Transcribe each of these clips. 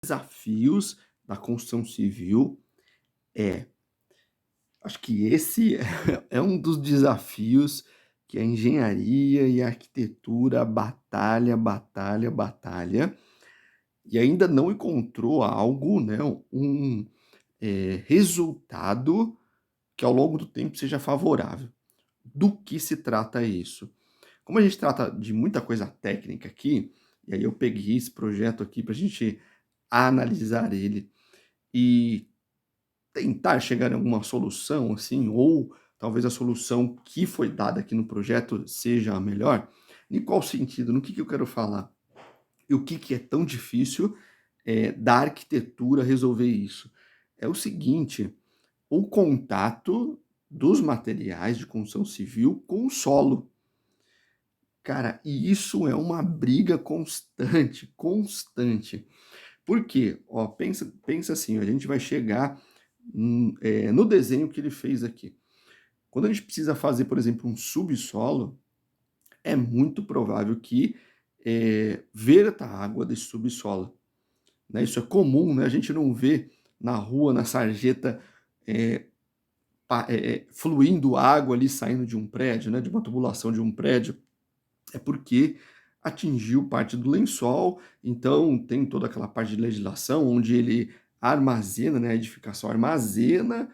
desafios da construção civil é, acho que esse é um dos desafios que a engenharia e a arquitetura batalha, batalha, batalha, e ainda não encontrou algo, né, resultado que ao longo do tempo seja favorável. Do que se trata isso? Como a gente trata de muita coisa técnica aqui, e aí eu peguei esse projeto aqui para a gente analisar ele e tentar chegar em alguma solução, assim, ou talvez a solução que foi dada aqui no projeto seja a melhor. Em qual sentido? No que eu quero falar? E o que é tão difícil da arquitetura resolver isso? É o seguinte, o contato dos materiais de construção civil com o solo. Cara, e isso é uma briga constante, constante. Por quê? Ó, pensa assim, ó, a gente vai chegar, no desenho que ele fez aqui. Quando a gente precisa fazer, por exemplo, um subsolo, é muito provável que, verta a água desse subsolo, né. Isso é comum, né, a gente não vê na rua, na sarjeta, eh fluindo água ali saindo de um prédio, né, de uma tubulação de um prédio. É porque atingiu parte do lençol, então tem toda aquela parte de legislação onde ele armazena, né, a edificação armazena,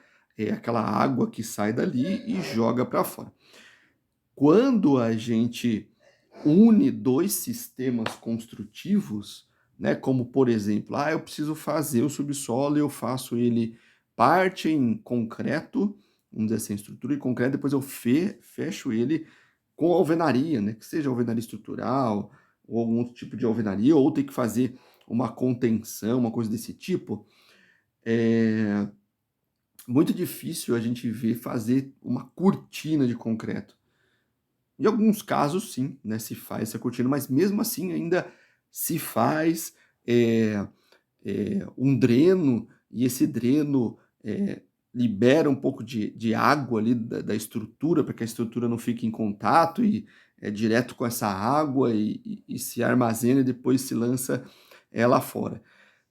aquela água que sai dali e joga para fora. Quando a gente une 2 sistemas construtivos, né, como por exemplo, eu preciso fazer o subsolo e eu faço ele parte em concreto, vamos dizer assim, estrutura em concreto, depois eu fecho ele com alvenaria, né, que seja alvenaria estrutural ou algum outro tipo de alvenaria, ou ter que fazer uma contenção, uma coisa desse tipo, é muito difícil a gente ver fazer uma cortina de concreto. Em alguns casos sim, né, se faz essa cortina, mas mesmo assim ainda se faz, eh um dreno, e esse dreno, libera um pouco de água ali da estrutura, para que a estrutura não fique em contato e é direto com essa água e se armazena e depois se lança ela fora.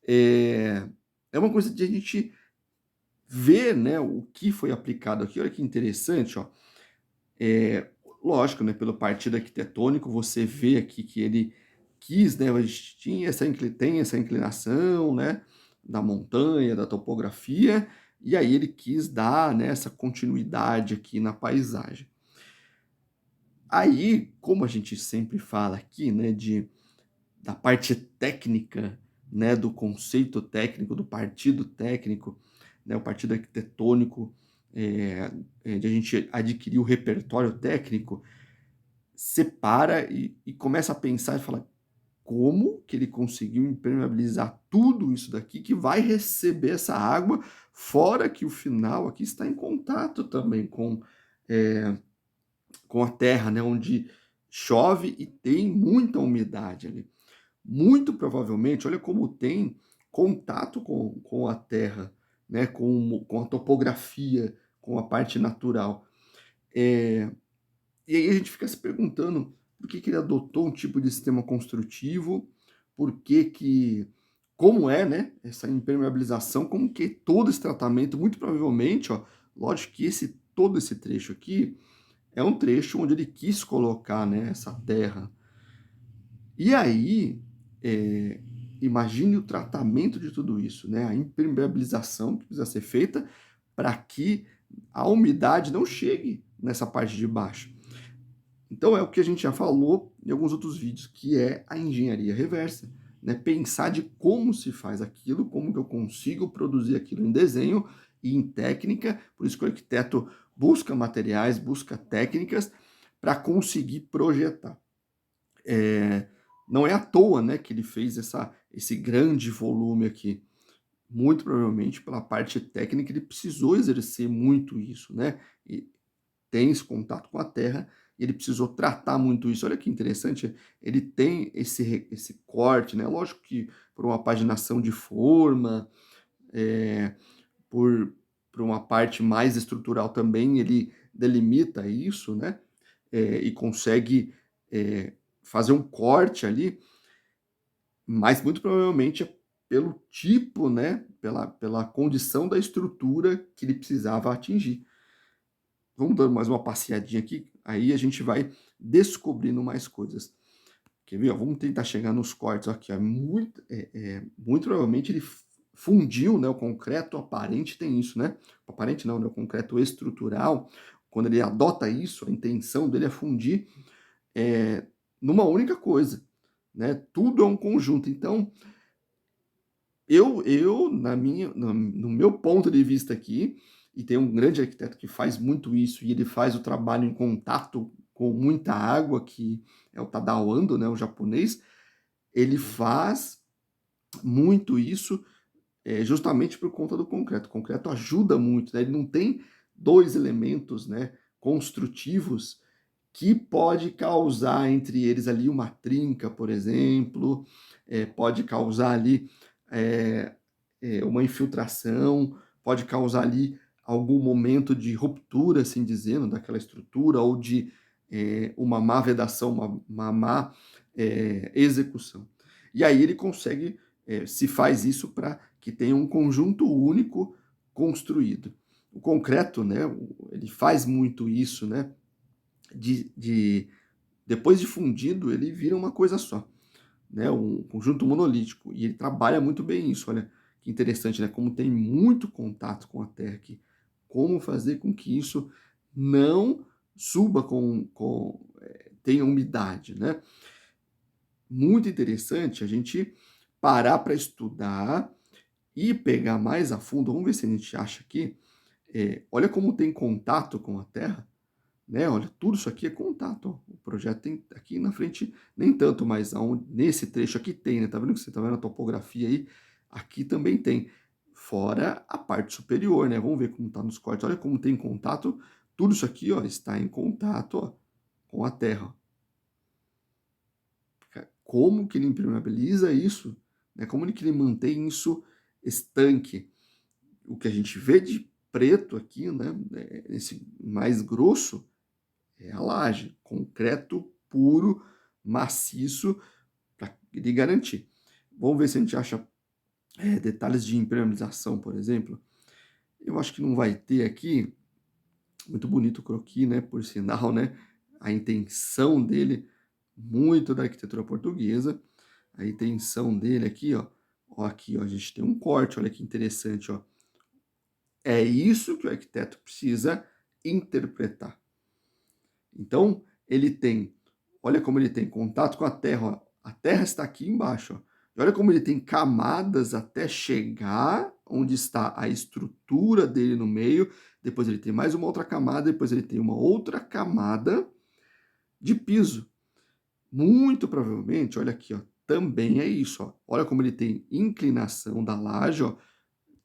Eh, é uma coisa de a gente ver, né, o que foi aplicado aqui. Olha que interessante, ó. Eh, lógico, né, pelo partido arquitetônico, você vê aqui que ele quis, né, a gente tinha essa tem essa inclinação, né, da montanha, da topografia, e aí ele quis dar, né, essa continuidade aqui na paisagem. Aí, como a gente sempre fala aqui, né, da parte técnica, né, do conceito técnico, do partido técnico, né, o partido arquitetônico, de a gente adquirir o repertório técnico, separa e começa a pensar e fala: "Como que ele conseguiu impermeabilizar tudo isso daqui que vai receber essa água, fora que o final aqui está em contato também eh, com a terra, né, onde chove e tem muita umidade ali". Muito provavelmente, olha como tem contato com a terra, né, com a topografia, com a parte natural. Eh e aí a gente fica se perguntando por que que ele adotou um tipo de sistema construtivo, por que que como é, né, essa impermeabilização, como que todo esse tratamento, muito provavelmente, ó, lógico que todo esse trecho aqui é um trecho onde ele quis colocar, né, essa terra. E aí, imagine o tratamento de tudo isso, né, a impermeabilização que precisa ser feita para que a umidade não chegue nessa parte de baixo. Então é o que a gente já falou em alguns outros vídeos, que é a engenharia reversa, né? Pensar de como se faz aquilo, como que eu consigo produzir aquilo em desenho e em técnica. Por isso que o arquiteto busca materiais, busca técnicas para conseguir projetar. Não é à toa, né, que ele fez esse grande volume aqui. Muito provavelmente pela parte técnica ele precisou exercer muito isso, né? E tem esse contato com a terra e ele precisou tratar muito isso. Olha que interessante, ele tem esse corte, né, lógico que por uma paginação de forma, eh, por uma parte mais estrutural também, ele delimita isso, né, e consegue, fazer um corte ali, mas muito provavelmente é pelo tipo, né, pela condição da estrutura que ele precisava atingir. Vamos dando mais uma passeadinha aqui, aí a gente vai descobrindo mais coisas. Quer ver, ó? Vamos tentar chegar nos cortes aqui, ó. Muito provavelmente ele fundiu, né, o concreto aparente tem isso, né? O aparente não, né? O concreto estrutural, quando ele adota isso, a intenção dele é fundir numa única coisa, né? Tudo é um conjunto. Então, eu na minha no meu ponto de vista aqui, e tem um grande arquiteto que faz muito isso, e ele faz o trabalho em contato com muita água, que é o Tadao Ando, né, o japonês, ele faz muito isso, justamente por conta do concreto. O concreto ajuda muito, né, ele não tem 2 elementos, né, construtivos que pode causar entre eles ali uma trinca, por exemplo, pode causar ali eh uma infiltração, pode causar ali algum momento de ruptura, assim dizendo, daquela estrutura ou de uma má vedação, uma má execução. E aí ele consegue, se faz isso para que tenha um conjunto único construído. O concreto, né, ele faz muito isso, né, de depois de fundido, ele vira uma coisa só, né, um conjunto monolítico. E ele trabalha muito bem isso. Olha que interessante, né, como tem muito contato com a terra aqui. Como fazer com que isso não suba tenha umidade, né? Muito interessante a gente parar para estudar e pegar mais a fundo. Vamos ver se a gente acha aqui. Olha como tem contato com a terra, né? Olha, tudo isso aqui é contato. Ó. O projeto tem aqui na frente, nem tanto, mas nesse trecho aqui tem, né? Tá vendo que você tá vendo a topografia aí? Aqui também tem. Fora a parte superior, né? Vamos ver como tá nos cortes. Olha como tem contato. Tudo isso aqui, ó, está em contato, ó, com a terra. Como que ele impermeabiliza isso? Né? Como que ele mantém isso estanque? O que a gente vê de preto aqui, né? Esse mais grosso, é a laje, concreto puro, maciço, para lhe garantir. Vamos ver se a gente acha detalhes de impermeabilização, por exemplo. Eu acho que não vai ter aqui. Muito bonito o croquis, né? Por sinal, né? A intenção dele, muito da arquitetura portuguesa. A intenção dele aqui, ó. Ó, aqui, ó, a gente tem um corte, olha que interessante, ó. É isso que o arquiteto precisa interpretar. Então, ele tem, olha como ele tem contato com a terra, ó. A terra está aqui embaixo, ó. E olha como ele tem camadas até chegar onde está a estrutura dele no meio, depois ele tem mais uma outra camada, depois ele tem uma outra camada de piso. Muito provavelmente, olha aqui, ó, também é isso, ó. Olha como ele tem inclinação da laje, ó,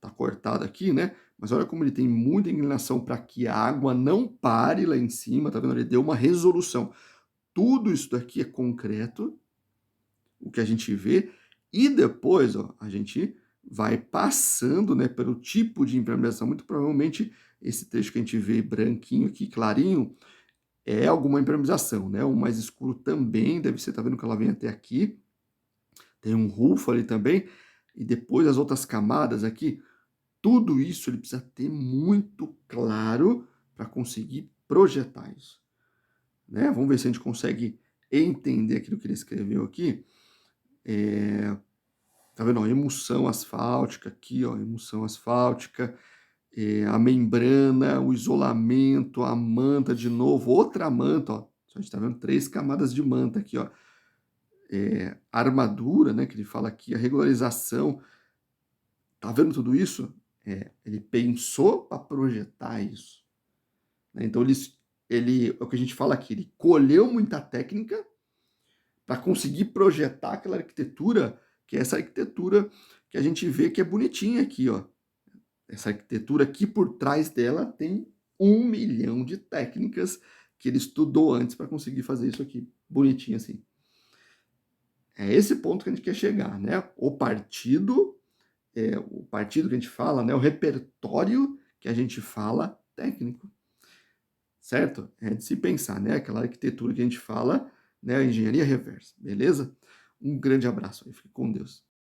tá cortado aqui, né? Mas olha como ele tem muita inclinação para que a água não pare lá em cima, tá vendo? Ele deu uma resolução. Tudo isso daqui é concreto, o que a gente vê, e depois, ó, a gente vai passando, né, pelo tipo de impermeabilização. Muito provavelmente esse trecho que a gente vê branquinho aqui, clarinho, é alguma impermeabilização, né? O mais escuro também deve ser, tá vendo que ela vem até aqui? Tem um rufo ali também, e depois as outras camadas aqui, tudo isso ele precisa ter muito claro para conseguir projetar isso, né? Vamos ver se a gente consegue entender aquilo que ele escreveu aqui. Tá vendo? Ó, emulsão asfáltica aqui, ó, emulsão asfáltica, a membrana, o isolamento, a manta de novo, outra manta, ó. A gente tá vendo 3 camadas de manta aqui, ó. A armadura, né, que ele fala aqui, a regularização. Tá vendo tudo isso? Ele pensou para projetar isso, né? Então é o que a gente fala aqui, ele colheu muita técnica para conseguir projetar aquela arquitetura, que é essa arquitetura que a gente vê que é bonitinha aqui, ó. Essa arquitetura aqui por trás dela tem 1 milhão de técnicas que ele estudou antes para conseguir fazer isso aqui bonitinho assim. É esse ponto que a gente quer chegar, né? O partido que a gente fala, né? O repertório que a gente fala técnico, certo? É de se pensar, né? Aquela arquitetura que a gente fala, né? A engenharia reversa, beleza? Um grande abraço aí, fique com Deus.